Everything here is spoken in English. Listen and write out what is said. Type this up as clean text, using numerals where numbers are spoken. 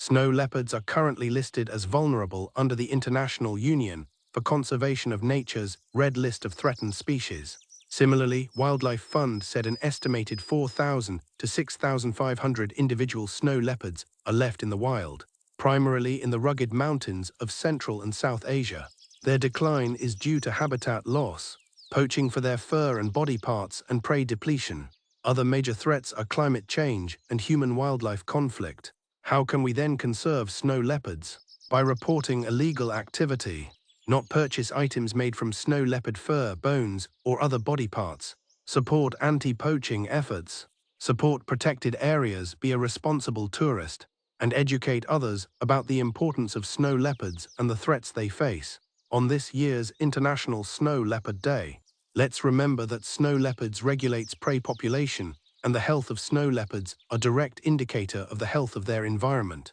Snow leopards are currently listed as vulnerable under the International Union for Conservation of Nature's Red List of Threatened Species. Similarly, Wildlife Fund said an estimated 4,000 to 6,500 individual snow leopards are left in the wild, primarily in the rugged mountains of Central and South Asia. Their decline is due to habitat loss, poaching for their fur and body parts, and prey depletion. Other major threats are climate change and human-wildlife conflict. How can we then conserve snow leopards? By reporting illegal activity. Not purchase items made from snow leopard fur, bones, or other body parts. Support anti-poaching efforts. Support protected areas, be a responsible tourist, and educate others about the importance of snow leopards and the threats they face. On this year's International Snow Leopard Day, let's remember that snow leopards regulates prey population, and the health of snow leopards are a direct indicator of the health of their environment.